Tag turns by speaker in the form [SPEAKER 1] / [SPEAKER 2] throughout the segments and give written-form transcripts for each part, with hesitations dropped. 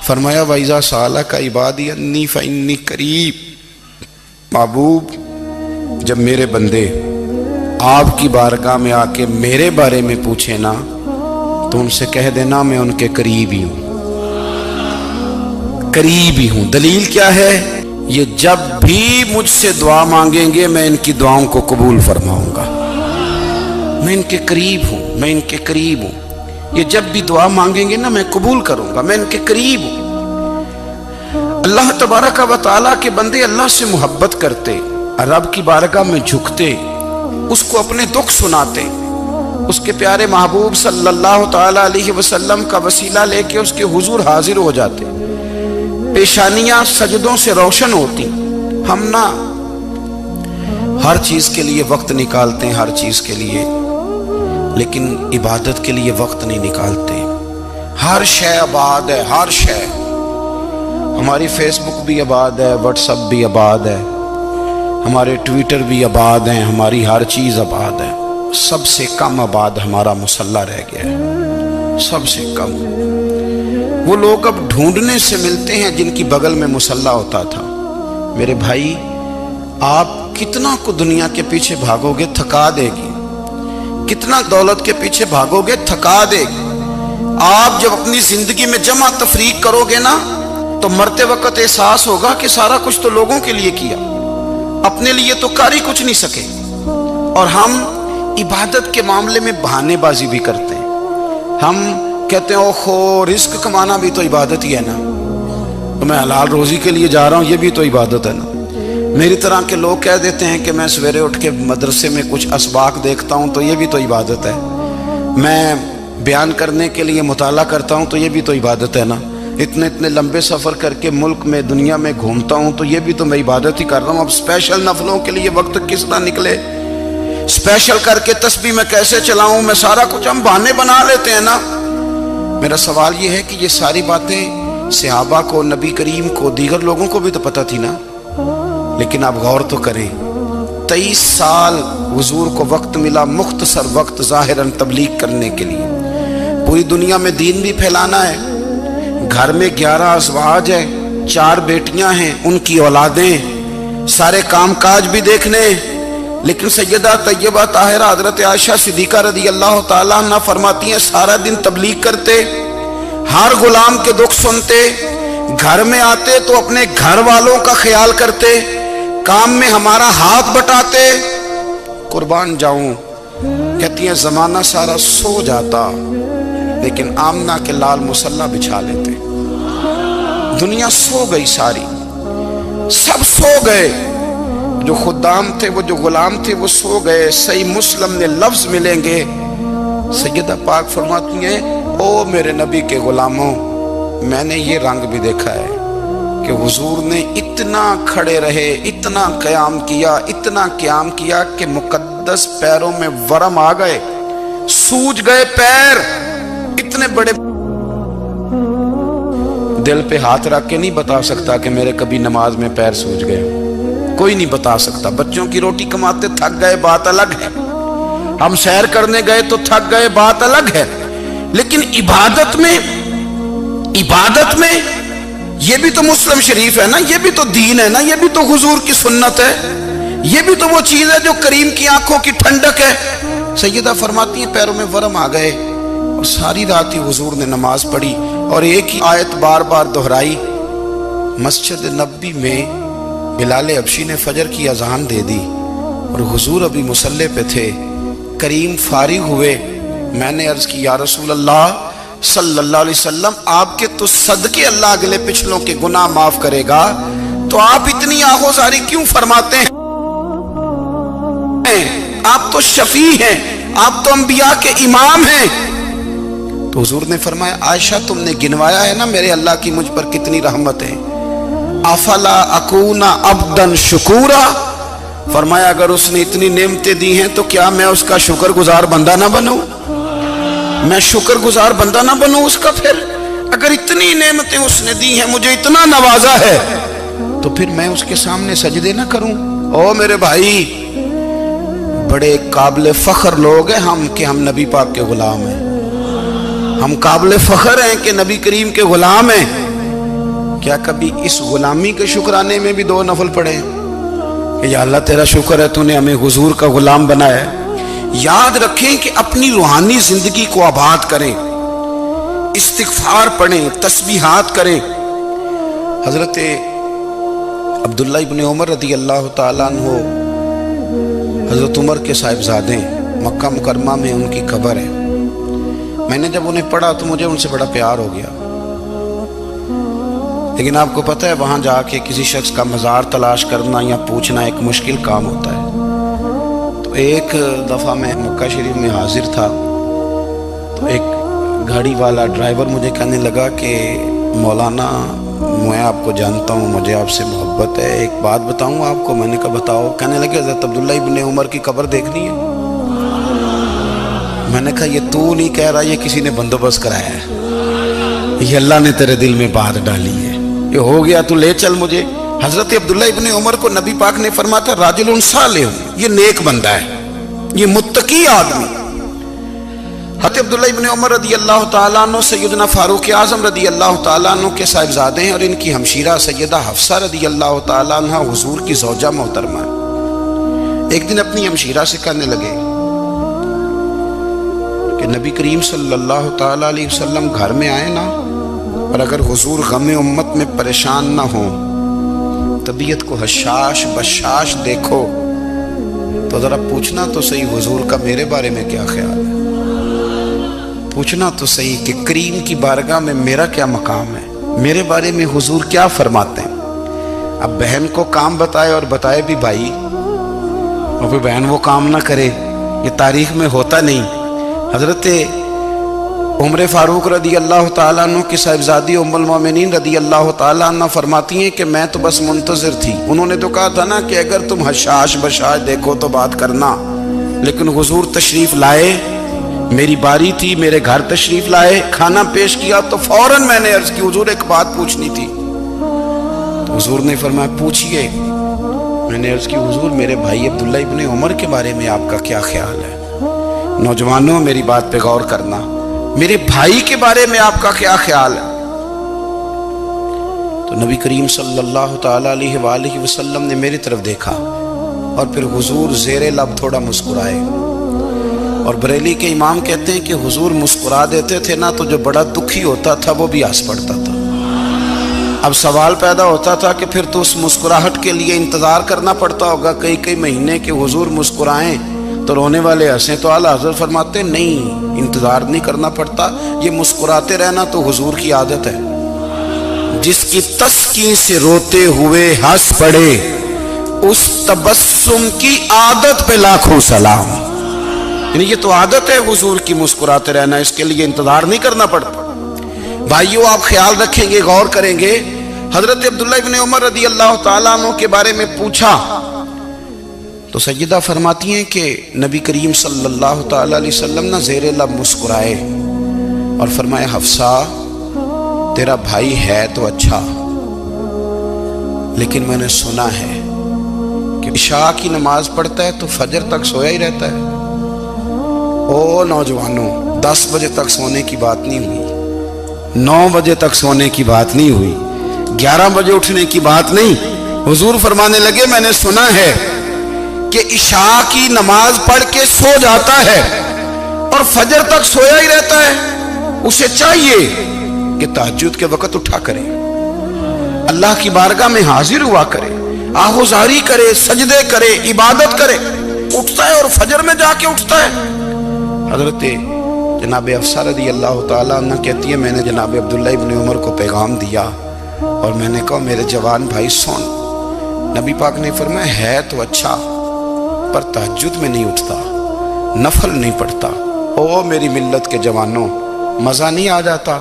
[SPEAKER 1] فرمایا وَإِذَا سَأَلَكَ عِبَادِي أَنِّي فَإِنِّي قَرِيب، محبوب جب میرے بندے آپ کی بارگاہ میں آ کے میرے بارے میں پوچھیں نا تو ان سے کہہ دینا میں ان کے قریب ہی ہوں، قریب ہی ہوں۔ دلیل کیا ہے؟ یہ جب بھی مجھ سے دعا مانگیں گے میں ان کی دعاؤں کو قبول فرماؤں گا، میں ان کے قریب ہوں، میں ان کے قریب ہوں۔ یہ جب بھی دعا مانگیں گے نا میں قبول کروں گا، میں ان کے قریب ہوں۔ اللہ تبارک و تعالیٰ کے بندے اللہ سے محبت کرتے، رب کی بارگاہ میں جھکتے، اس کو اپنے دکھ سناتے، اس کے پیارے محبوب صلی اللہ تعالیٰ علیہ وسلم کا وسیلہ لے کے اس کے حضور حاضر ہو جاتے، پیشانیاں سجدوں سے روشن ہوتی۔ ہم نا ہر چیز کے لیے وقت نکالتے ہیں، ہر چیز کے لیے، لیکن عبادت کے لیے وقت نہیں نکالتے۔ ہر شے آباد ہے، ہر شے، ہماری فیس بک بھی آباد ہے، واٹس ایپ بھی آباد ہے، ہمارے ٹویٹر بھی آباد ہیں، ہماری ہر چیز آباد ہے۔ سب سے کم آباد ہمارا مصلی رہ گیا ہے، سب سے کم۔ وہ لوگ اب ڈھونڈنے سے ملتے ہیں جن کی بغل میں مصلی ہوتا تھا۔ میرے بھائی آپ کتنا کو دنیا کے پیچھے بھاگو گے تھکا دے گی، کتنا دولت کے پیچھے بھاگو گے تھکا دے گی۔ آپ جب اپنی زندگی میں جمع تفریق کرو گے نا تو مرتے وقت احساس ہوگا کہ سارا کچھ تو لوگوں کے لیے کیا، اپنے لیے تو کر ہی کچھ نہیں سکے۔ اور ہم عبادت کے معاملے میں بہانے بازی بھی کرتے ہیں۔ ہم کہتے ہیں اوہو رزق کمانا بھی تو عبادت ہی ہے نا، تو میں حلال روزی کے لیے جا رہا ہوں، یہ بھی تو عبادت ہے نا۔ میری طرح کے لوگ کہہ دیتے ہیں کہ میں سویرے اٹھ کے مدرسے میں کچھ اسباق دیکھتا ہوں تو یہ بھی تو عبادت ہے، میں بیان کرنے کے لیے مطالعہ کرتا ہوں تو یہ بھی تو عبادت ہے نا، اتنے لمبے سفر کر کے ملک میں دنیا میں گھومتا ہوں تو یہ بھی تو میں عبادت ہی کر رہا ہوں۔ اب اسپیشل نفلوں کے لیے وقت کس طرح نکلے، اسپیشل کر کے تسبیح میں کیسے چلاؤں، میں سارا کچھ ہم بہانے بنا لیتے ہیں نا۔ میرا سوال یہ ہے کہ یہ ساری باتیں صحابہ کو، نبی کریم کو، دیگر لوگوں کو بھی تو پتہ تھی نا، لیکن آپ غور تو کریں 23 سال حضور کو وقت ملا، مختصر وقت ظاہراً تبلیغ کرنے کے لیے، پوری دنیا میں دین بھی پھیلانا ہے۔ گھر میں 11 ازواج ہیں، 4 بیٹیاں ہیں، ان کی اولادیں، سارے کام کاج بھی دیکھنے، لیکن سیدہ طیبہ طاہرہ حضرت عائشہ صدیقہ رضی اللہ تعالیٰ عنہ فرماتی ہیں سارا دن تبلیغ کرتے، ہر غلام کے دکھ سنتے، گھر میں آتے تو اپنے گھر والوں کا خیال کرتے، کام میں ہمارا ہاتھ بٹاتے۔ قربان جاؤں، کہتی ہیں زمانہ سارا سو جاتا لیکن آمنہ کے لال مصلی بچھا لیتے۔ دنیا سو گئی، ساری سب سو گئے، جو خدام تھے، وہ جو غلام تھے وہ سو گئے۔ صحیح مسلم میں لفظ ملیں گے، سیدہ پاک فرماتی ہیں او میرے نبی کے غلاموں، میں نے یہ رنگ بھی دیکھا ہے کہ حضور نے اتنا کھڑے رہے، اتنا قیام کیا، اتنا قیام کیا کہ مقدس پیروں میں ورم آ گئے، سوج گئے پیر، اتنے بڑے۔ دل پہ ہاتھ رکھ کے نہیں بتا سکتا کہ میرے کبھی نماز میں پیر سوج گئے، کوئی نہیں بتا سکتا۔ بچوں کی روٹی کماتے تھک گئے بات الگ ہے، ہم سیر کرنے گئے تو تھک گئے بات الگ ہے، لیکن عبادت میں یہ بھی تو مسلم شریف ہے نا، یہ بھی تو دین ہے نا، یہ بھی تو حضور کی سنت ہے، یہ بھی تو وہ چیز ہے جو کریم کی آنکھوں کی ٹھنڈک ہے۔ سیدہ فرماتی ہیں پیروں میں ورم آ گئے، اور ساری رات ہی حضور نے نماز پڑھی اور ایک ہی آیت بار بار دہرائی۔ مسجد نبوی میں بلال حبشی نے فجر کی اذان دے دی اور حضور ابھی مصلی پہ تھے، کریم فارغ ہوئے۔ میں نے عرض کی یا رسول اللہ صلی اللہ علیہ وسلم، آپ کے تو صدقے اللہ اگلے پچھلوں کے گناہ معاف کرے گا، تو آپ اتنی آہوزاری کیوں فرماتے ہیں؟ آپ تو شفیع ہیں، آپ تو انبیاء کے امام ہیں۔ تو حضور نے فرمایا عائشہ تم نے گنوایا ہے نا میرے اللہ کی مجھ پر کتنی رحمت ہے، افلا اکون عبدا شکورا، فرمایا اگر اس نے اتنی نعمتیں دی ہیں تو کیا میں اس کا شکر گزار بندہ نہ بنوں، میں شکر گزار بندہ نہ بنوں اس کا؟ پھر اگر اتنی نعمتیں اس نے دی ہیں، مجھے اتنا نوازا ہے، تو پھر میں اس کے سامنے سجدے نہ کروں؟ او میرے بھائی، بڑے قابل فخر لوگ ہیں ہم کہ ہم نبی پاک کے غلام ہیں، ہم قابل فخر ہیں کہ نبی کریم کے غلام ہیں، کیا کبھی اس غلامی کے شکرانے میں بھی 2 نفل پڑھے کہ یا اللہ تیرا شکر ہے تو نے ہمیں حضور کا غلام بنایا ہے؟ یاد رکھیں کہ اپنی روحانی زندگی کو آباد کریں، استغفار پڑھیں، تسبیحات کریں۔ حضرت عبداللہ ابن عمر رضی اللہ تعالیٰ عنہ حضرت عمر کے صاحبزادے، مکہ مکرمہ میں ان کی قبر ہے۔ میں نے جب انہیں پڑھا تو مجھے ان سے بڑا پیار ہو گیا، لیکن آپ کو پتہ ہے وہاں جا کے کسی شخص کا مزار تلاش کرنا یا پوچھنا ایک مشکل کام ہوتا ہے۔ تو ایک دفعہ میں مکہ شریف میں حاضر تھا، تو ایک گاڑی والا ڈرائیور مجھے کہنے لگا کہ مولانا میں آپ کو جانتا ہوں، مجھے آپ سے محبت ہے، ایک بات بتاؤں آپ کو؟ میں نے کہا بتاؤ۔ کہنے لگے حضرت عبداللہ ابن عمر کی قبر دیکھنی ہے۔ میں نے کہا یہ تو نہیں کہہ رہا، یہ کسی نے بندوبست کرایا ہے، یہ اللہ نے تیرے دل میں بات ڈالی ہے، یہ ہو گیا تو لے چل مجھے۔ حضرت عبداللہ ابن عمر کو نبی پاک نے فرمایا تھا راجل صالح، یہ نیک بندہ ہے، یہ متقی آدمی۔ حضرت عبداللہ ابن عمر رضی اللہ تعالیٰ عنہ سیدنا فاروق اعظم رضی اللہ تعالیٰ عنہ کے صاحبزادے ہیں، اور ان کی ہمشیرہ سیدہ حفصہ رضی اللہ تعالیٰ عنہ حضور کی زوجہ محترمہ۔ ایک دن اپنی ہمشیرہ سے کہنے لگے کہ نبی کریم صلی اللہ تعالیٰ علیہ وسلم گھر میں آئے نا، اور اگر حضور غم امت میں پریشان نہ ہوں، طبیعت کو حشاش بشاش دیکھو، تو ذرا پوچھنا تو صحیح حضور کا میرے بارے میں کیا خیال ہے، پوچھنا تو صحیح کہ کریم کی بارگاہ میں میرا کیا مقام ہے، میرے بارے میں حضور کیا فرماتے ہیں۔ اب بہن کو کام بتائے، اور بتائے بھی بھائی، اور پھر بہن وہ کام نہ کرے، یہ تاریخ میں ہوتا نہیں۔ حضرت عمر فاروق رضی اللہ تعالیٰ عنہ کی صاحبزادی ام المومنین رضی اللہ تعالیٰ عنہ فرماتی ہیں کہ میں تو بس منتظر تھی، انہوں نے تو کہا تھا نا کہ اگر تم حشاش بشاش دیکھو تو بات کرنا، لیکن حضور تشریف لائے، میری باری تھی، میرے گھر تشریف لائے، کھانا پیش کیا تو فوراً میں نے عرض کی حضور ایک بات پوچھنی تھی۔ تو حضور نے فرمایا پوچھئے۔ میں نے عرض کی حضور میرے بھائی عبداللہ ابن عمر کے بارے میں آپ کا کیا خیال ہے؟ نوجوانوں میری بات پہ غور کرنا، میرے بھائی کے بارے میں آپ کا کیا خیال ہے؟ تو نبی کریم صلی اللہ تعالیٰ علیہ وآلہ وسلم نے میری طرف دیکھا، اور پھر حضور زیر لب تھوڑا مسکرائے، اور بریلی کے امام کہتے ہیں کہ حضور مسکرا دیتے تھے نا تو جو بڑا دکھی ہوتا تھا وہ بھی ہنس پڑتا تھا۔ اب سوال پیدا ہوتا تھا کہ پھر تو اس مسکراہٹ کے لیے انتظار کرنا پڑتا ہوگا کئی مہینے کہ حضور مسکرائیں تو رونے والے ہنسیں، تو اعلیٰ حضرت فرماتے نہیں، انتظار نہیں کرنا پڑتا، یہ مسکراتے رہنا تو حضور کی عادت ہے۔ جس کی تسکین سے روتے ہوئے ہنس پڑے، اس تبسم کی عادت پہ لاکھوں سلام۔ یعنی یہ تو عادت ہے حضور کی مسکراتے رہنا، اس کے لیے انتظار نہیں کرنا پڑتا۔ بھائیو آپ خیال رکھیں گے، غور کریں گے، حضرت عبداللہ ابن عمر رضی اللہ تعالیٰ عنہ کے بارے میں پوچھا تو سیدہ فرماتی ہیں کہ نبی کریم صلی اللہ تعالیٰ علیہ وسلم نہ زیر لب مسکرائے اور فرمایا حفصہ تیرا بھائی ہے تو اچھا، لیکن میں نے سنا ہے کہ عشاء کی نماز پڑھتا ہے تو فجر تک سویا ہی رہتا ہے۔ او نوجوانوں، 10 بجے تک سونے کی بات نہیں ہوئی، 9 بجے تک سونے کی بات نہیں ہوئی، 11 بجے اٹھنے کی بات نہیں۔ حضور فرمانے لگے میں نے سنا ہے کہ عشاء کی نماز پڑھ کے سو جاتا ہے اور فجر تک سویا ہی رہتا ہے، اسے چاہیے کہ تہجد کے وقت اٹھا کرے، اللہ کی بارگاہ میں حاضر ہوا کرے، آہوزاری کرے، سجدے کرے، عبادت کرے، اٹھتا ہے اور فجر میں جا کے اٹھتا ہے۔ حضرت جناب حفصہ رضی اللہ تعالیٰ عنہ کہتی ہے میں نے جناب عبداللہ ابن عمر کو پیغام دیا اور میں نے کہا میرے جوان بھائی سن، نبی پاک نے فرمایا ہے تو اچھا پر تہجد میں نہیں اٹھتا، نفل نہیں پڑھتا۔ او میری ملت کے جوانوں، مزہ نہیں آ جاتا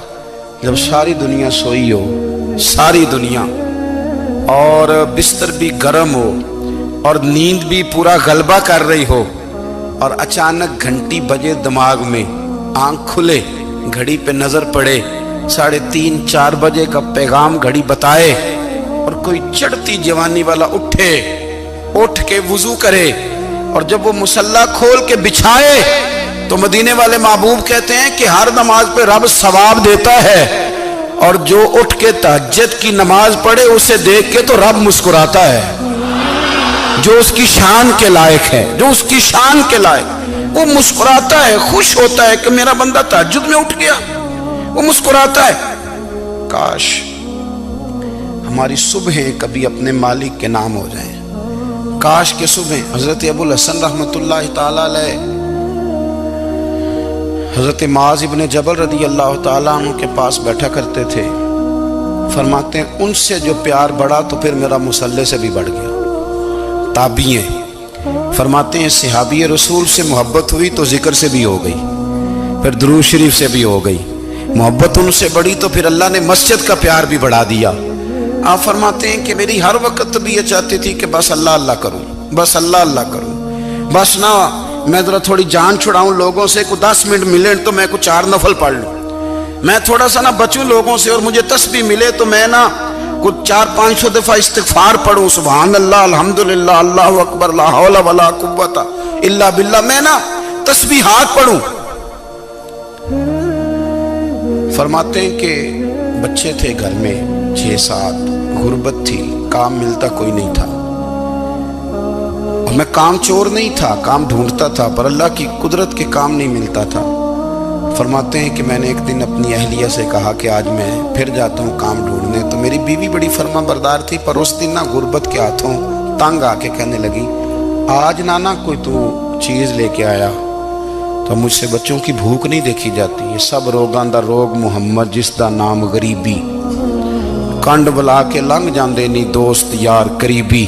[SPEAKER 1] جب ساری دنیا سوئی ہو، ساری دنیا، اور بستر بھی گرم ہو اور نیند بھی پورا غلبہ کر رہی ہو، اور اچانک گھنٹی بجے دماغ میں، آنکھ کھلے، گھڑی پہ نظر پڑے، 3:30 4 بجے کا پیغام گھڑی بتائے، اور کوئی چڑھتی جوانی والا اٹھ کے وضو کرے، اور جب وہ مصلی کھول کے بچھائے تو مدینے والے محبوب کہتے ہیں کہ ہر نماز پہ رب ثواب دیتا ہے، اور جو اٹھ کے تہجد کی نماز پڑھے اسے دیکھ کے تو رب مسکراتا ہے، جو اس کی شان کے لائق ہے، جو اس کی شان کے لائق، وہ مسکراتا ہے، خوش ہوتا ہے کہ میرا بندہ تہجد میں اٹھ گیا، وہ مسکراتا ہے۔ کاش ہماری صبحیں کبھی اپنے مالک کے نام ہو جائیں، کاش کے صبح۔ حضرت ابو الحسن رحمۃ اللہ تعالیٰ علیہ حضرت معاذ ابن جبل رضی اللہ تعالیٰ عنہ کے پاس بیٹھا کرتے تھے، فرماتے ہیں ان سے جو پیار بڑھا تو پھر میرا مصلی سے بھی بڑھ گیا۔ تابعی ہیں، فرماتے ہیں صحابی رسول سے محبت ہوئی تو ذکر سے بھی ہو گئی، پھر درود شریف سے بھی ہو گئی، محبت ان سے بڑھی تو پھر اللہ نے مسجد کا پیار بھی بڑھا دیا۔ آپ فرماتے ہیں کہ میری ہر وقت بھی یہ چاہتی تھی کہ بس اللہ اللہ کروں، بس اللہ اللہ کروں، بس نہ میں ذرا تھوڑی جان چھڑاؤں لوگوں سے، کوئی 10 منٹ ملے تو میں کوئی 4 نفل پڑھ لوں، میں تھوڑا سا نہ بچوں لوگوں سے، اور مجھے تسبیح ملے تو میں نہ کچھ 400-500 دفعہ استغفار پڑھوں، سبحان اللہ، الحمدللہ، اللہ اکبر، لا حول ولا قوت الا باللہ، میں نہ تسبیحات پڑھوں۔ فرماتے ہیں کہ بچے تھے گھر میں 6-7، غربت تھی، کام ملتا کوئی نہیں تھا، اور میں کام چور نہیں تھا، کام ڈھونڈتا تھا، پر اللہ کی قدرت کے کام نہیں ملتا تھا۔ فرماتے ہیں کہ میں نے ایک دن اپنی اہلیہ سے کہا کہ آج میں پھر جاتا ہوں کام ڈھونڈنے، تو میری بیوی بڑی فرما بردار تھی، پر اس دن نہ غربت کے ہاتھوں تنگ آ کے کہنے لگی آج نانا کوئی تو چیز لے کے آیا، تو مجھ سے بچوں کی بھوک نہیں دیکھی جاتی، یہ سب روگاں دا روگ محمد جس دا نام غریبی، کنڈ بلا کے لنگ جاندے نہیں دوست یار قریبی،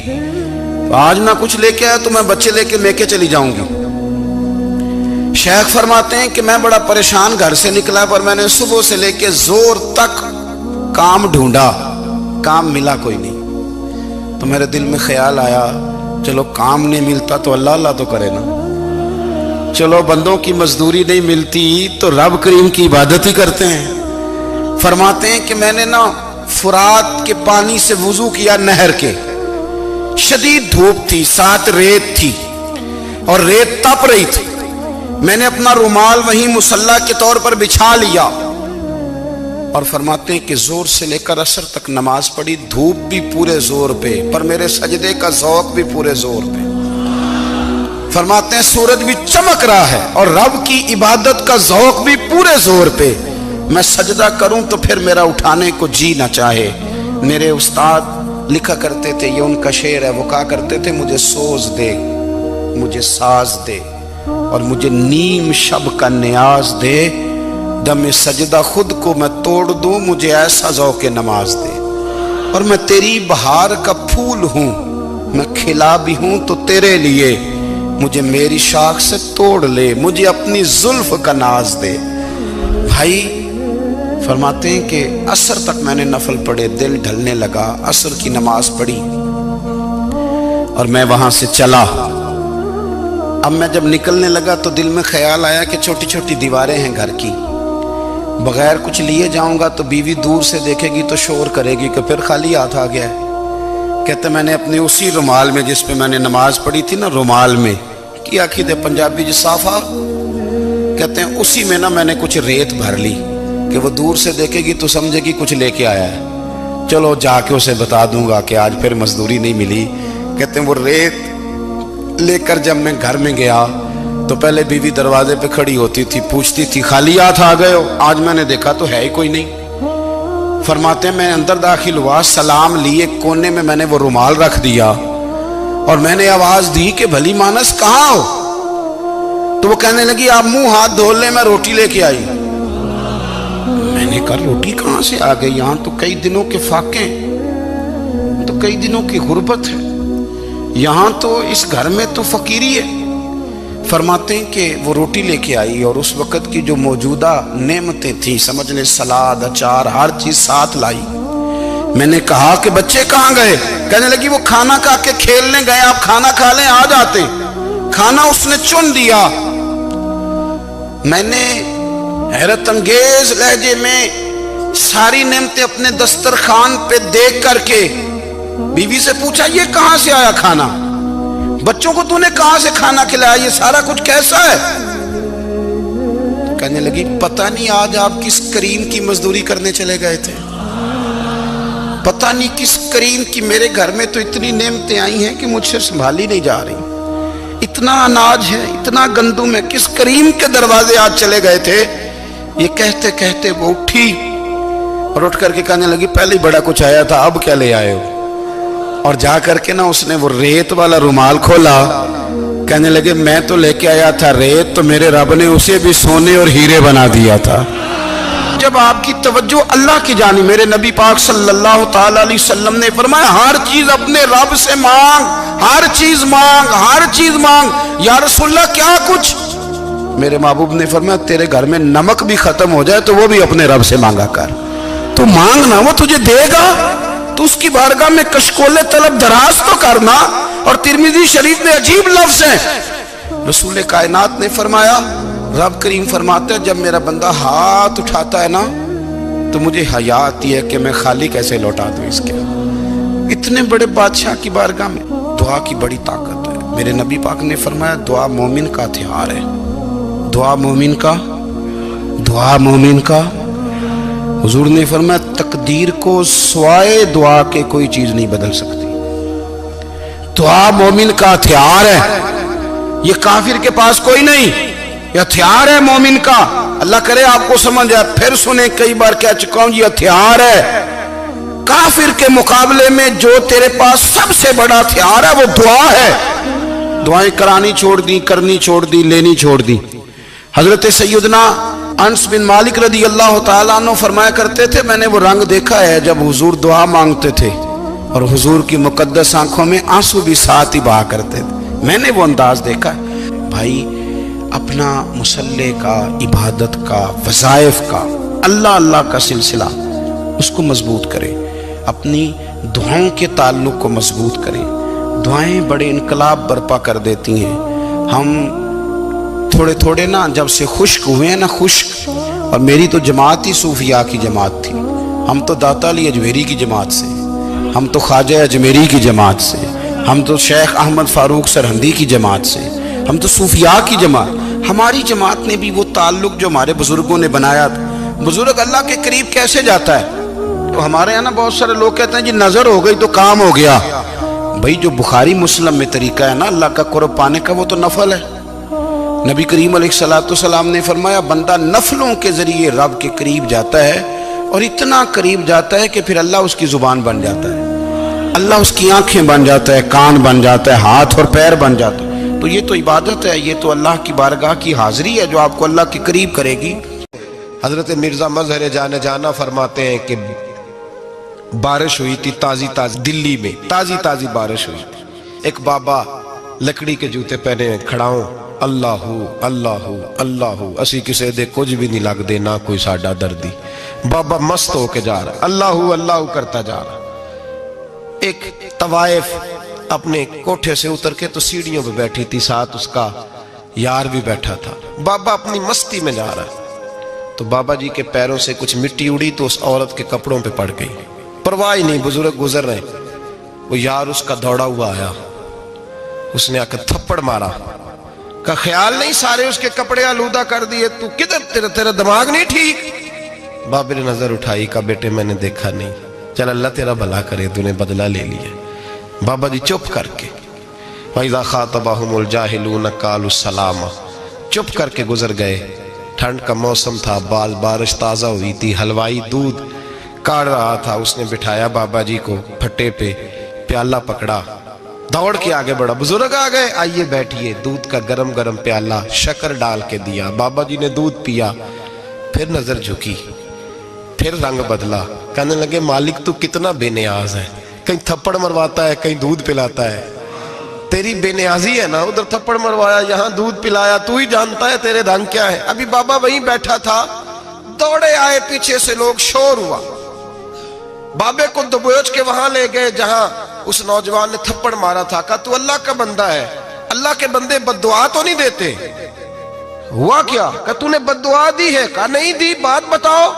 [SPEAKER 1] آج نہ کچھ لے کے آیا تو میں بچے لے کے چلی جاؤں گی۔ شیخ فرماتے ہیں کہ میں بڑا پریشان گھر سے نکلا، پر میں نے صبح سے لے کے زور تک کام ڈھونڈا، کام ملا کوئی نہیں، تو میرے دل میں خیال آیا چلو کام نہیں ملتا تو اللہ اللہ تو کرے نا، چلو بندوں کی مزدوری نہیں ملتی تو رب کریم کی عبادت ہی کرتے ہیں۔ فرماتے ہیں کہ میں نے نا فرات کے پانی سے وضو کیا، نہر کے، شدید دھوپ تھی، ساتھ ریت تھی اور ریت تپ رہی تھی، میں نے اپنا رومال وہیں مصلی کے طور پر بچھا لیا، اور فرماتے ہیں کہ زور سے لے کر عصر تک نماز پڑھی، دھوپ بھی پورے زور پہ، پر میرے سجدے کا ذوق بھی پورے زور پہ۔ فرماتے ہیں سورج بھی چمک رہا ہے اور رب کی عبادت کا ذوق بھی پورے زور پہ، میں سجدہ کروں تو پھر میرا اٹھانے کو جی نہ چاہے۔ میرے استاد لکھا کرتے تھے، یہ ان کا شعر ہے، وہ کہا کرتے تھے مجھے سوز دے، مجھے ساز دے، اور مجھے نیم شب کا نیاز دے، دم سجدہ خود کو میں توڑ دوں، مجھے ایسا ذوق نماز دے، اور میں تیری بہار کا پھول ہوں، میں کھلا بھی ہوں تو تیرے لیے، مجھے میری شاخ سے توڑ لے، مجھے اپنی زلف کا ناز دے۔ بھائی فرماتے ہیں کہ عصر تک میں نے نفل پڑھے، دل ڈھلنے لگا، عصر کی نماز پڑھی اور میں وہاں سے چلا۔ اب میں جب نکلنے لگا تو دل میں خیال آیا کہ چھوٹی چھوٹی دیواریں ہیں گھر کی، بغیر کچھ لیے جاؤں گا تو بیوی دور سے دیکھے گی تو شور کرے گی کہ پھر خالی ہاتھ آ گیا ہے۔ کہتے میں نے اپنے اسی رومال میں جس پہ میں نے نماز پڑھی تھی نا، رومال میں کی آخی دے پنجابی جسافہ کہتے ہیں، اسی میں نا میں نے کچھ ریت بھر لی کہ وہ دور سے دیکھے گی تو سمجھے گی کچھ لے کے آیا ہے، چلو جا کے اسے بتا دوں گا کہ آج پھر مزدوری نہیں ملی۔ کہتے ہیں وہ ریت لے کر جب میں گھر میں گیا تو پہلے بیوی دروازے پہ کھڑی ہوتی تھی، پوچھتی تھی خالی ہاتھ آ گئے ہو؟ آج میں نے دیکھا تو ہے ہی کوئی نہیں۔ فرماتے ہیں میں اندر داخل ہوا، سلام لیے، کونے میں میں نے وہ رومال رکھ دیا اور میں نے آواز دی کہ بھلی مانس کہاں ہو؟ تو وہ کہنے لگی آپ منہ ہاتھ دھو لیں، میں روٹی لے کے آئی۔ میں نے کہا روٹی کہاں سے آ گئی؟ یہاں تو کئی دنوں کے فاقے، تو کئی دنوں کی غربت ہے، یہاں تو اس گھر میں تو فقیری ہے۔ فرماتے ہیں کہ وہ روٹی لے کے آئی اور اس وقت کی جو موجودہ نعمتیں تھیں، سمجھ لیں سلاد، اچار، ہر چیز ساتھ لائی۔ میں نے کہا کہ بچے کہاں گئے؟ کہنے لگی وہ کھانا کھا کے کھیلنے گئے، آپ کھانا کھا لیں آ جاتے۔ کھانا اس نے چن دیا۔ میں نے حیرت انگیز لہجے میں ساری نعمتیں اپنے دسترخوان پہ دیکھ کر کے بیوی سے پوچھا یہ کہاں سے آیا کھانا؟ بچوں کو تو نے کہاں سے کھانا کھلایا؟ یہ سارا کچھ کیسا ہے؟ کہنے لگی پتہ نہیں آج آپ کس کریم کی مزدوری کرنے چلے گئے تھے، پتہ نہیں کس کریم کی، میرے گھر میں تو اتنی نعمتیں آئی ہیں کہ مجھ سے سنبھالی نہیں جا رہی، اتنا اناج ہے، اتنا گندم ہے، کس کریم کے دروازے آج چلے گئے تھے؟ یہ کہتے کہتے وہ اٹھی اور اٹھ کر کے کہنے لگی پہلے بڑا کچھ آیا تھا، اب کیا لے آئے ہو؟ اور جا کر کے نا اس نے وہ ریت والا رومال کھولا، کہنے لگے میں تو لے کے آیا تھا ریت، تو میرے رب نے اسے بھی سونے اور ہیرے بنا دیا تھا۔ جب آپ کی توجہ اللہ کی جانب، میرے نبی پاک صلی اللہ تعالی علیہ وسلم نے فرمایا ہر چیز اپنے رب سے مانگ، ہر چیز مانگ، ہر چیز مانگ۔ یا رسول اللہ کیا کچھ؟ میرے محبوب نے فرمایا تیرے گھر میں نمک بھی ختم ہو جائے تو وہ بھی اپنے رب سے مانگا کر، تو مانگنا وہ تجھے دے گا، تو اس کی بارگاہ میں کشکول طلب دراز تو کرنا۔ اور ترمذی شریف میں عجیب لفظ ہے، رسول کائنات نے فرمایا، رب کریم فرماتا ہے جب میرا بندہ ہاتھ اٹھاتا ہے نا تو مجھے حیا آتی ہے کہ میں خالی کیسے لوٹا دوں اس کے۔ اتنے بڑے بادشاہ کی بارگاہ میں دعا کی بڑی طاقت ہے۔ میرے نبی پاک نے فرمایا دعا مومن کا ہتھیار ہے، دعا مومن کا، دعا مومن کا۔ حضور نے فرمایا تقدیر کو سوائے دعا کے کوئی چیز نہیں بدل سکتی، دعا مومن کا ہتھیار ہے، یہ کافر کے پاس کوئی نہیں، یہ ہتھیار ہے مومن کا۔ اللہ کرے آپ کو سمجھ آئے، پھر سنیں، کئی بار کہہ چکا ہوں یہ ہتھیار ہے۔ کافر کے مقابلے میں جو تیرے پاس سب سے بڑا ہتھیار ہے وہ دعا ہے۔ دعائیں کرانی چھوڑ دی، کرنی چھوڑ دی، لینی چھوڑ دی۔ حضرت سیدنا انس بن مالک رضی اللہ تعالیٰ عنہ فرمایا کرتے تھے میں نے وہ رنگ دیکھا ہے جب حضور دعا مانگتے تھے اور حضور کی مقدس آنکھوں میں آنسو بھی ساتھ ہی بہا کرتے تھے، میں نے وہ انداز دیکھا ہے۔ بھائی اپنا مصلی کا، عبادت کا، وظائف کا، اللہ اللہ کا سلسلہ اس کو مضبوط کریں، اپنی دعاؤں کے تعلق کو مضبوط کریں۔ دعائیں بڑے انقلاب برپا کر دیتی ہیں۔ ہم تھوڑے تھوڑے نا جب سے خشک ہوئے ہیں نا، خشک، اور میری تو جماعت ہی صوفیاء کی جماعت تھی، ہم تو داتا علی اجمیری کی جماعت سے، ہم تو خواجہ اجمیری کی جماعت سے، ہم تو شیخ احمد فاروق سرہندی کی جماعت سے، ہم تو صوفیاء کی جماعت۔ ہماری جماعت نے بھی وہ تعلق جو ہمارے بزرگوں نے بنایا تھا۔ بزرگ اللہ کے قریب کیسے جاتا ہے؟ تو ہمارے یہاں نا بہت سارے لوگ کہتے ہیں جی نظر ہو گئی تو کام ہو گیا۔ بھائی جو بخاری مسلم میں طریقہ ہے نا اللہ کا قرب پانے کا وہ تو نفل ہے۔ نبی کریم علیہ السلام نے فرمایا بندہ نفلوں کے ذریعے رب کے قریب جاتا ہے، اور اتنا قریب جاتا ہے کہ پھر اللہ اس کی زبان بن جاتا ہے، اللہ اس کی آنکھیں بن جاتا ہے، کان بن جاتا ہے، ہاتھ اور پیر بن جاتا ہے۔ تو یہ تو عبادت ہے، یہ تو اللہ کی بارگاہ کی حاضری ہے جو آپ کو اللہ کے قریب کرے گی۔
[SPEAKER 2] حضرت مرزا مظہر جانا فرماتے ہیں کہ بارش ہوئی تھی تازی دلی میں تازی بارش ہوئی تھی، ایک بابا لکڑی کے جوتے پہنے کھڑا ہوں، اللہ اللہ اللہ اسی کسے دے کچھ بھی نہیں لگ دے نہ کوئی ساڈا دردی۔ بابا مست ہو کے جا رہا، اللہ اللہ کرتا جا رہا۔ ایک طوائف اپنے کوٹھے سے اتر کے تو سیڑھیوں پہ بیٹھی تھی، ساتھ اس کا یار بھی بیٹھا تھا۔ بابا اپنی مستی میں جا رہا ہے تو بابا جی کے پیروں سے کچھ مٹی اڑی تو اس عورت کے کپڑوں پہ پڑ گئی، پرواہ نہیں، بزرگ گزر رہے، وہ یار اس کا دوڑا ہوا آیا، اس نے آ کر تھپڑ مارا، کا خیال نہیں سارے اس کے کپڑے آلودہ کر دیے، تو کدھر، تیرا دماغ نہیں ٹھیک؟ بابے نے نظر اٹھائی، کہا بیٹے میں نے دیکھا نہیں، چل اللہ تیرا بھلا کرے، تو نے بدلہ لے لیا۔ بابا جی چپ کر کے وَإِذَا خَاطَبَهُمُ الْجَاهِلُونَ قَالُوا السَّلَامَ، چپ کر کے گزر گئے۔ ٹھنڈ کا موسم تھا، بارش تازہ ہوئی تھی، حلوائی دودھ کاڑ رہا تھا، اس نے بٹھایا بابا جی کو پھٹے پہ، پیالہ پکڑا، دوڑ کے آگے بڑھا، بزرگ آ گئے، آئیے بیٹھیے، دودھ کا گرم پیالہ شکر ڈال کے دیا، بابا جی نے دودھ پیا، پھر نظر جھکی، پھر رنگ بدلا، کہنے لگے مالک تو کتنا بے نیاز ہے، کہیں تھپڑ مرواتا ہے، کہیں دودھ پلاتا ہے، تیری بے نیازی ہے نا، ادھر تھپڑ مروایا، یہاں دودھ پلایا، تو ہی جانتا ہے تیرے رنگ کیا ہے۔ ابھی بابا وہیں بیٹھا تھا، دوڑے آئے پیچھے سے لوگ، شور ہوا، بابے کو دبوچ کے وہاں لے گئے جہاں اس نوجوان نے تھپڑ مارا تھا، کہا تو اللہ کا بندہ ہے، اللہ کے بندے بد دعا تو نہیں دیتے؟ ہوا کیا؟ کہا تو نے بد دعا دی ہے؟ کہا نہیں دی، بات بتاؤ۔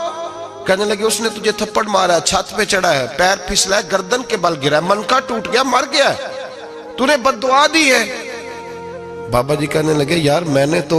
[SPEAKER 2] کہنے لگے اس نے تجھے تھپڑ مارا، چھت پہ چڑھا ہے، پیر پھسلا ہے، گردن کے بل گرا ہے، منکا ٹوٹ گیا، مر گیا ہے، تو نے بد دعا دی ہے۔ بابا جی کہنے لگے یار میں نے تو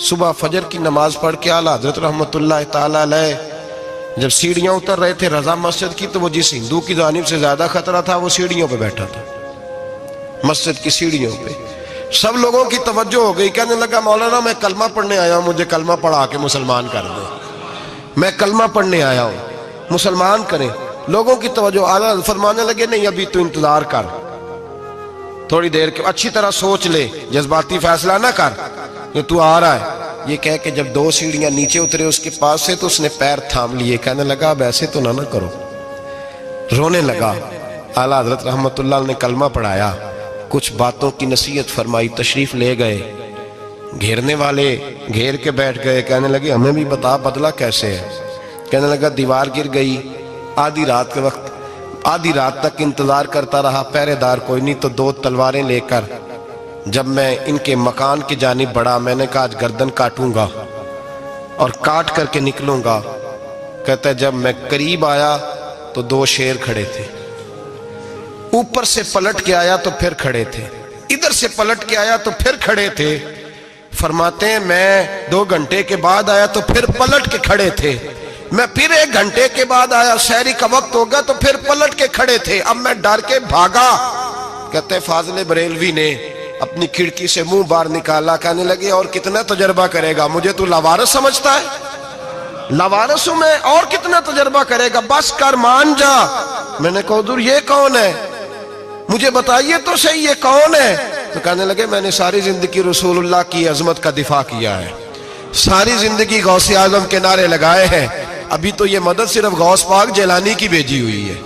[SPEAKER 2] صبح فجر کی نماز پڑھ کے اعلیٰ حضرت رحمت اللہ تعالیٰ علیہ جب سیڑھیاں اتر رہے تھے رضا مسجد کی، تو وہ جس ہندو کی جانب سے زیادہ خطرہ تھا وہ سیڑھیوں پہ بیٹھا تھا، مسجد کی سیڑھیوں پہ۔ سب لوگوں کی توجہ ہو گئی، کہنے لگا مولانا میں کلمہ پڑھنے آیا ہوں، مجھے کلمہ پڑھا کے مسلمان کر دیں، میں کلمہ پڑھنے آیا ہوں، مسلمان کریں۔ لوگوں کی توجہ، اعلیٰ فرمانے لگے نہیں ابھی تو انتظار کر، تھوڑی دیر کے اچھی طرح سوچ لے، جذباتی فیصلہ نہ کر کہ تو آ رہا ہے۔ یہ کہہ کے جب 2 سیڑھیاں نیچے اترے اس کے پاس سے، تو اس نے پیر تھام لیے، کہنے لگا اب ایسے تو نہ کرو، رونے لگا۔ اعلیٰ حضرت رحمت اللہ نے کلمہ پڑھایا، کچھ باتوں کی نصیحت فرمائی، تشریف لے گئے۔ گھیرنے والے گھیر کے بیٹھ گئے، کہنے لگے ہمیں بھی بتا بدلہ کیسے ہے۔ کہنے لگا دیوار گر گئی، آدھی رات کے وقت، آدھی رات تک انتظار کرتا رہا، پہرے دار کوئی نہیں، تو 2 تلواریں لے کر جب میں ان کے مکان کی جانب بڑھا، میں نے کہا آج گردن کاٹوں گا اور کاٹ کر کے نکلوں گا۔ کہتا ہے جب میں قریب آیا تو 2 شیر کھڑے تھے، اوپر سے پلٹ کے آیا تو پھر کھڑے تھے، ادھر سے پلٹ کے آیا تو پھر کھڑے تھے۔ فرماتے ہیں میں 2 گھنٹے کے بعد آیا تو پھر پلٹ کے کھڑے تھے، میں پھر 1 گھنٹے کے بعد آیا، سحری کا وقت ہو گیا تو پھر پلٹ کے کھڑے تھے، اب میں ڈر کے بھاگا۔ کہتے ہیں فاضل بریلوی نے اپنی کھڑکی سے منہ باہر نکالا، کہنے لگے اور کتنا تجربہ کرے گا، مجھے تو لاوارث سمجھتا ہے، لاوارث ہوں میں، اور کتنا تجربہ کرے گا، بس کر مان جا۔ میں نے کہا حضور یہ کون ہے، مجھے بتائیے تو صحیح یہ کون ہے۔ تو کہنے لگے میں نے ساری زندگی رسول اللہ کی عظمت کا دفاع کیا ہے، ساری زندگی غوث اعظم کے نعرے لگائے ہیں، ابھی تو یہ مدد صرف غوث پاک جیلانی کی بھیجی ہوئی ہے،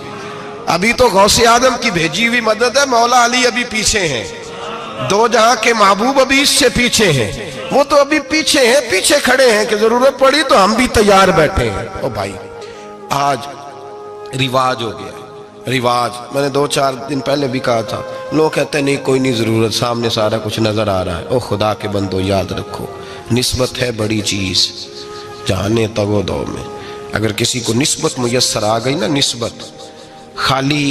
[SPEAKER 2] ابھی تو غوث اعظم کی بھیجی ہوئی مدد ہے، مولا علی ابھی پیچھے ہیں، 2 جہاں کے محبوب ابھی اس سے پیچھے ہیں، وہ تو ابھی پیچھے ہیں، پیچھے کھڑے ہیں کہ ضرورت پڑی تو ہم بھی تیار بیٹھے ہیں۔ او بھائی آج رواج ہو گیا، رواج، میں نے 2-4 دن پہلے بھی کہا تھا، لوگ کہتے ہیں نہیں کوئی نہیں ضرورت، سامنے سارا کچھ نظر آ رہا ہے۔ او خدا کے بندو یاد رکھو، نسبت ہے بڑی چیز، جانے تگو دو میں، اگر کسی کو نسبت میسر آ گئی نا، نسبت، خالی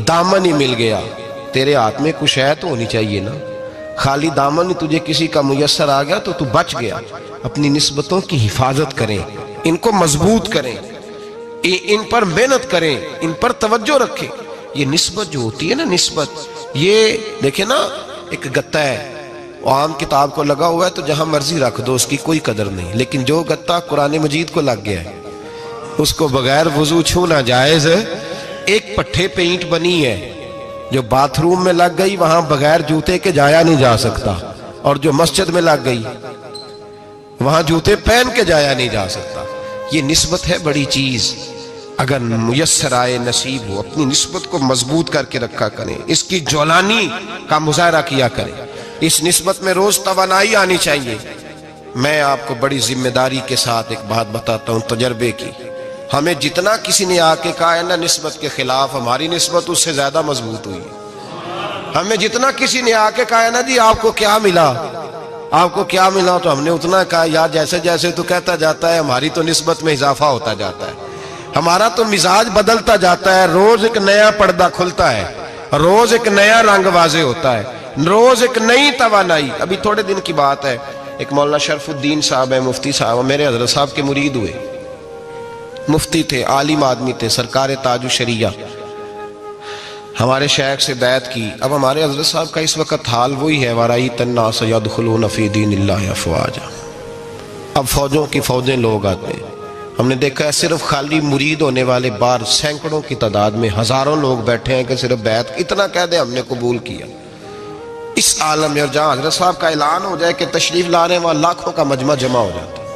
[SPEAKER 2] دامن ہی مل گیا، تیرے ہاتھ میں کچھ ہے تو ہونی چاہیے نا، خالی دامن ہی تجھے کسی کا میسر آ گیا تو بچ گیا۔ اپنی نسبتوں کی حفاظت کریں، ان کو مضبوط کریں، ان پر محنت کریں، ان پر توجہ رکھیں۔ یہ نسبت جو ہوتی ہے نا، نسبت، یہ دیکھیں نا، ایک گتا ہے وہ عام کتاب کو لگا ہوا ہے تو جہاں مرضی رکھ دو، اس کی کوئی قدر نہیں، لیکن جو گتا قرآن مجید کو لگ گیا ہے اس کو بغیر وضو چھونا جائز ہے۔ ایک پٹھے پہ اینٹ بنی ہے، جو باتھ روم میں لگ گئی وہاں بغیر جوتے کے جایا نہیں جا سکتا، اور جو مسجد میں لگ گئی وہاں جوتے پہن کے جایا نہیں جا سکتا۔ یہ نسبت ہے بڑی چیز، اگر میسر آئے نصیب ہو، اپنی نسبت کو مضبوط کر کے رکھا کریں، اس کی جولانی کا مظاہرہ کیا کریں، اس نسبت میں روز توانائی آنی چاہیے۔ میں آپ کو بڑی ذمہ داری کے ساتھ ایک بات بتاتا ہوں تجربے کی، ہمیں جتنا کسی نے آ کے کہا ہے نا نسبت کے خلاف، ہماری نسبت اس سے زیادہ مضبوط ہوئی ہے۔ ہمیں جتنا کسی نے آ کے کہا ہے نا جی آپ کو کیا ملا، آپ کو کیا ملا، تو ہم نے اتنا کہا یار جیسے جیسے تو کہتا جاتا ہے ہماری تو نسبت میں اضافہ ہوتا جاتا ہے، ہمارا تو مزاج بدلتا جاتا ہے، روز ایک نیا پردہ کھلتا ہے، روز ایک نیا رنگ واضح ہوتا ہے، روز ایک نئی توانائی۔ ابھی تھوڑے دن کی بات ہے، ایک مولانا شرف الدین صاحب ہے، مفتی صاحب، میرے حضرت صاحب کے مرید ہوئے، مفتی تھے، عالم آدمی تھے، سرکار تاج الشریعہ، ہمارے شیخ سے بیعت کی۔ اب ہمارے حضرت صاحب کا اس وقت حال وہی ہے، وَرَأَيْتَ النَّاسَ يَدْخُلُونَ فِي دِينِ اللَّهِ أَفْوَاجًا، اب فوجوں کی فوجیں لوگ آتے ہیں۔ ہم نے دیکھا ہے صرف خالی مرید ہونے والے بار سینکڑوں کی تعداد میں ہزاروں لوگ بیٹھے ہیں کہ صرف بیعت اتنا کہہ دیں ہم نے قبول کیا۔ اس عالم میں جہاں حضرت صاحب کا اعلان ہو جائے کہ تشریف لا رہے ہیں، وہاں لاکھوں کا مجمع جمع ہو جاتا ہے،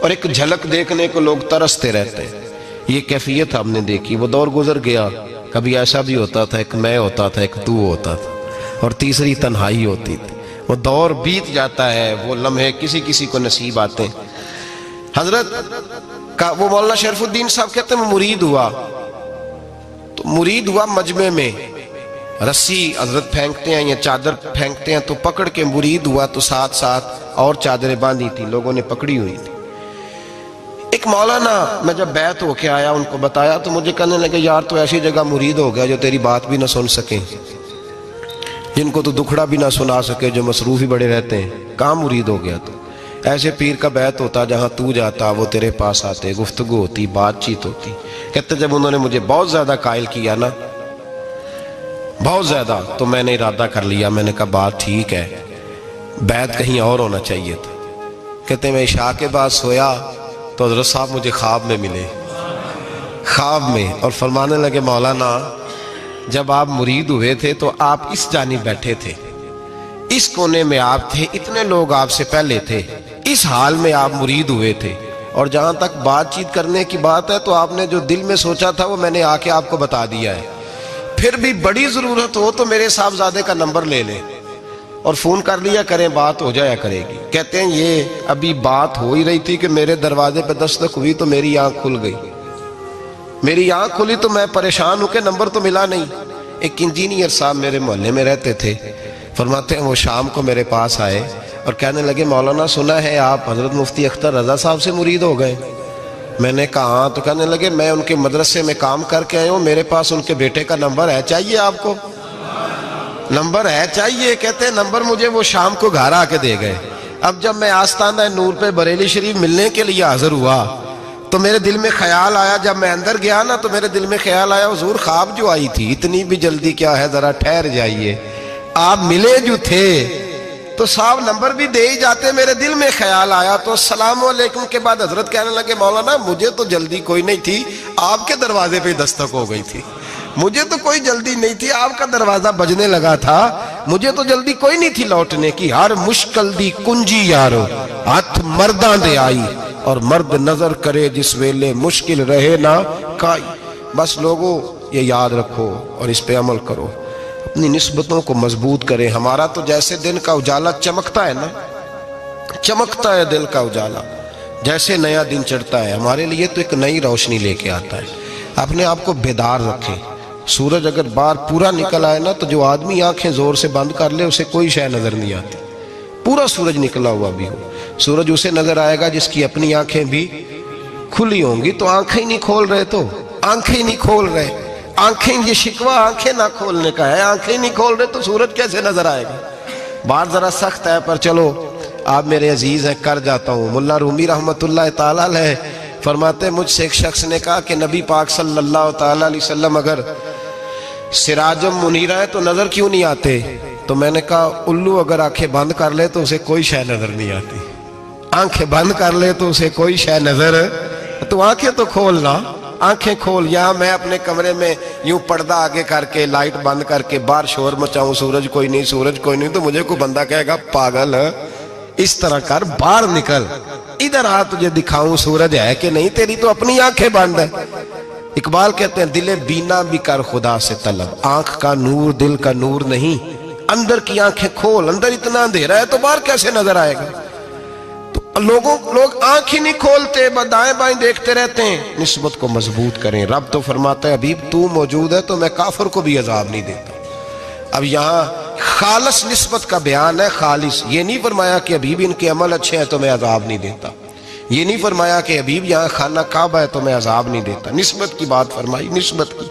[SPEAKER 2] اور ایک جھلک دیکھنے کو لوگ ترستے رہتے ہیں۔ یہ کیفیت ہم نے دیکھی، وہ دور گزر گیا، کبھی ایسا بھی ہوتا تھا ایک میں ہوتا تھا، ایک تو ہوتا تھا، اور تیسری تنہائی ہوتی تھی۔ وہ دور بیت جاتا ہے، وہ لمحے کسی کسی کو نصیب آتے ہیں۔ حضرت کا وہ مولانا شرف الدین صاحب کہتے ہیں میں مرید ہوا، تو مرید ہوا مجمع میں، رسی حضرت پھینکتے ہیں یا چادر پھینکتے ہیں تو پکڑ کے مرید ہوا، تو ساتھ ساتھ اور چادریں باندھی تھی، لوگوں نے پکڑی ہوئی تھی۔ ایک مولانا میں جب بیعت ہو کے آیا ان کو بتایا تو مجھے کہنے لگے یار تو ایسی جگہ مرید ہو گیا جو تیری بات بھی نہ سن سکیں، جن کو تو دکھڑا بھی نہ سنا سکے، جو مصروف ہی بڑے رہتے ہیں، کہاں مرید ہو گیا تو؟ ایسے پیر کا بیت ہوتا جہاں تو جاتا وہ تیرے پاس آتے, گفتگو ہوتی, بات چیت ہوتی. کہتے جب انہوں نے مجھے بہت زیادہ قائل کیا نا, بہت زیادہ, تو میں نے ارادہ کر لیا, میں نے کہا بات ٹھیک ہے, بیت کہیں اور ہونا چاہیے تھا. کہتے میں عشاء کے بعد سویا تو حضرت صاحب مجھے خواب میں ملے, خواب میں, اور فرمانے لگے مولانا جب آپ مرید ہوئے تھے تو آپ اس جانب بیٹھے تھے, اس کونے میں آپ تھے, اتنے لوگ آپ سے پہلے تھے, اس حال میں آپ مرید ہوئے تھے, اور جہاں تک بات چیت کرنے کی بات ہے تو آپ نے جو دل میں سوچا تھا وہ میں نے آ کے آپ کو بتا دیا ہے. پھر بھی بڑی ضرورت ہو تو میرے صاحبزادے کا نمبر لے لیں اور فون کر لیا کریں, بات ہو جایا کرے گی. کہتے ہیں یہ ابھی بات ہو ہی رہی تھی کہ میرے دروازے پہ دستک ہوئی تو میری آنکھ کھل گئی, میری آنکھ کھلی تو میں پریشان ہوں کہ نمبر تو ملا نہیں. ایک انجینئر صاحب میرے محلے میں رہتے تھے, فرماتے ہیں وہ شام کو میرے پاس آئے اور کہنے لگے مولانا سنا ہے آپ حضرت مفتی اختر رضا صاحب سے مرید ہو گئے. میں نے کہا ہاں. تو کہنے لگے میں ان کے مدرسے میں کام کر کے آئے ہوں, میرے پاس ان کے بیٹے کا نمبر ہے, چاہیے آپ کو؟ نمبر ہے چاہیے. کہتے ہیں نمبر مجھے وہ شام کو گھر آ کے دے گئے. اب جب میں آستانہ نور پہ بریلی شریف ملنے کے لیے حاضر ہوا تو میرے دل میں خیال آیا, جب میں اندر گیا نا تو میرے دل میں خیال آیا حضور خواب جو آئی تھی اتنی بھی جلدی کیا ہے, ذرا ٹھہر جائیے, آپ ملے جو تھے تو صاحب نمبر بھی دے ہی جاتے. میرے دل میں خیال آیا تو السلام علیکم کے بعد حضرت کہنے لگے مولانا مجھے تو جلدی کوئی نہیں تھی, آپ کے دروازے پہ دستک ہو گئی تھی, مجھے تو کوئی جلدی نہیں تھی, آپ کا دروازہ بجنے لگا تھا, مجھے تو جلدی کوئی نہیں تھی لوٹنے کی. ہر مشکل دی کنجی یارو ہاتھ مرداں دے آئی, اور مرد نظر کرے جس ویلے مشکل رہے نہ کائی. بس لوگوں یہ یاد رکھو اور اس پہ عمل کرو, اپنی نسبتوں کو مضبوط کریں. ہمارا تو جیسے دن کا اجالا چمکتا ہے نا, چمکتا ہے دل کا اجالا, جیسے نیا دن چڑھتا ہے ہمارے لیے تو ایک نئی روشنی لے کے آتا ہے. اپنے آپ کو بیدار رکھیں. سورج اگر باہر پورا نکل آئے نا تو جو آدمی آنکھیں زور سے بند کر لے اسے کوئی شے نظر نہیں آتی. پورا سورج نکلا ہوا بھی ہو, سورج اسے نظر آئے گا جس کی اپنی آنکھیں بھی کھلی ہوں گی. تو آنکھیں نہیں کھول رہے, تو آنکھیں نہیں کھول رہے, آنکھیں, یہ شکوہ آنکھیں نہ کھولنے کا ہے, آنکھیں نہیں کھول رہے تو سورج کیسے نظر آئے گا. بات ذرا سخت ہے پر چلو آپ میرے عزیز ہیں, کر جاتا ہوں. ملا رومی رحمت اللہ تعالی علیہ فرماتے مجھ سے ایک شخص نے کہا کہ نبی پاک صلی اللہ تعالی علیہ وسلم اگر سراجم منیرہ ہے تو نظر کیوں نہیں آتے؟ تو میں نے کہا الو اگر آنکھیں بند کر لے تو اسے کوئی شے نظر نہیں آتی, آنکھیں بند کر لے تو اسے کوئی شے نظر, تو آنکھیں تو کھولنا, آنکھیں کھول. یہاں میں اپنے کمرے میں یوں پردہ آگے کر کے لائٹ بند کر کے باہر شور مچاؤں, سورج کوئی نہیں, سورج کوئی نہیں, تو مجھے کوئی بندہ کہے گا پاگل ہے, اس طرح کر, باہر نکل, ادھر آ تجھے دکھاؤں سورج ہے کہ نہیں, تیری تو اپنی آنکھیں بند ہے. اقبال کہتے ہیں دل بینا بھی کر خدا سے طلب, آنکھ کا نور دل کا نور نہیں, اندر کی آنکھیں کھول, اندر اتنا اندھیرا ہے تو باہر کیسے نظر آئے گا. تو لوگ آنکھ ہی نہیں کھولتے, دائیں بائیں دیکھتے رہتے ہیں. نسبت کو مضبوط کریں. رب تو فرماتا ہے حبیب تو موجود ہے تو میں کافر کو بھی عذاب نہیں دیتا. اب یہاں خالص نسبت کا بیان ہے, خالص. یہ نہیں فرمایا کہ حبیب ان کے عمل اچھے ہیں تو میں عذاب نہیں دیتا, یہ نہیں فرمایا کہ حبیب یہاں خانہ کعبہ ہے تو میں عذاب نہیں دیتا. نسبت کی بات فرمائی, نسبت کی.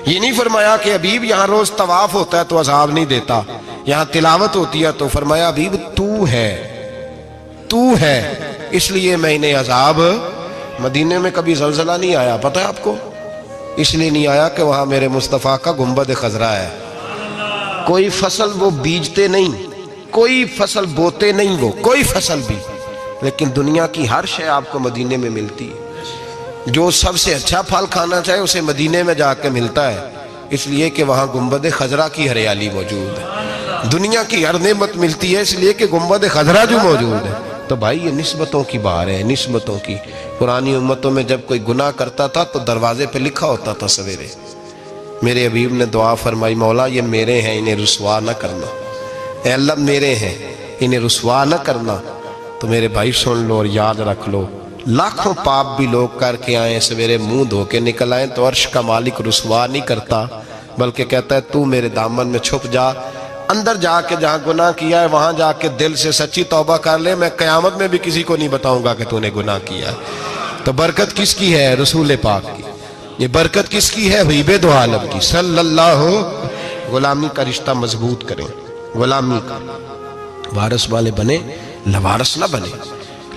[SPEAKER 2] یہ نہیں فرمایا کہ حبیب یہاں روز طواف ہوتا ہے تو عذاب نہیں دیتا, یہاں تلاوت ہوتی ہے تو فرمایا حبیب تو ہے, تو ہے, اس لیے میں انہیں عذاب. مدینے میں کبھی زلزلہ نہیں آیا, پتہ ہے آپ کو؟ اس لیے نہیں آیا کہ وہاں میرے مصطفیٰ کا گنبد خضرا ہے. کوئی فصل وہ بیجتے نہیں, کوئی فصل بوتے نہیں, وہ کوئی فصل بھی, لیکن دنیا کی ہر شے آپ کو مدینے میں ملتی ہے. جو سب سے اچھا پھل کھانا چاہے اسے مدینے میں جا کے ملتا ہے, اس لیے کہ وہاں گنبد خضرا کی ہریالی موجود ہے. دنیا کی ہر نعمت ملتی ہے اس لیے کہ گنبد خضرا جو موجود ہے. تو بھائی یہ نسبتوں کی بار ہے, نسبتوں کی. پرانی امتوں میں جب کوئی گناہ کرتا تھا تو دروازے پہ لکھا ہوتا تھا سویرے, میرے حبیب نے دعا فرمائی مولا یہ میرے ہیں انہیں رسوا نہ کرنا, اے اللہ میرے ہیں انہیں رسوا نہ کرنا. تو میرے بھائی سن لو اور یاد رکھ لو, لاکھوں پاپ بھی لوگ کر کے آئیں, سویرے منہ دھو کے نکل آئیں تو عرش کا مالک رسوا نہیں کرتا, بلکہ کہتا ہے تو میرے دامن میں چھپ جا, اندر جا کے جہاں گناہ کیا ہے وہاں جا کے دل سے سچی توبہ کر لے, میں قیامت میں بھی کسی کو نہیں بتاؤں گا کہ تو نے گناہ کیا ہے. تو برکت کس کی ہے؟ رسول پاک کی. یہ برکت کس کی ہے؟ حبیب دو عالم کی صلی اللہ. غلامی کا رشتہ مضبوط کریں, غلامی کا وارث والے بنے, لوارث نہ بنے.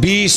[SPEAKER 1] 20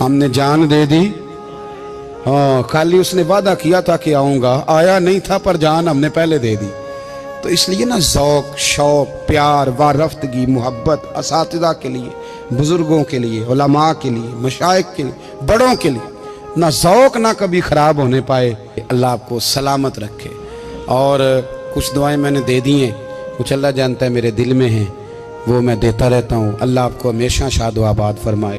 [SPEAKER 1] ہم نے جان دے دی، ہاں خالی اس نے وعدہ کیا تھا کہ آؤں گا، آیا نہیں تھا پر جان ہم نے پہلے دے دی۔ تو اس لیے نا ذوق، شوق، پیار، وارفتگی، محبت اساتذہ کے لیے، بزرگوں کے لیے، علماء کے لیے، مشائخ کے لیے، بڑوں کے لیے نہ ذوق نہ کبھی خراب ہونے پائے۔ اللہ آپ کو سلامت رکھے۔ اور کچھ دعائیں میں نے دے دی ہیں، کچھ اللہ جانتا ہے میرے دل میں ہیں، وہ میں دیتا رہتا ہوں۔ اللہ آپ کو ہمیشہ شاد و آباد فرمائے۔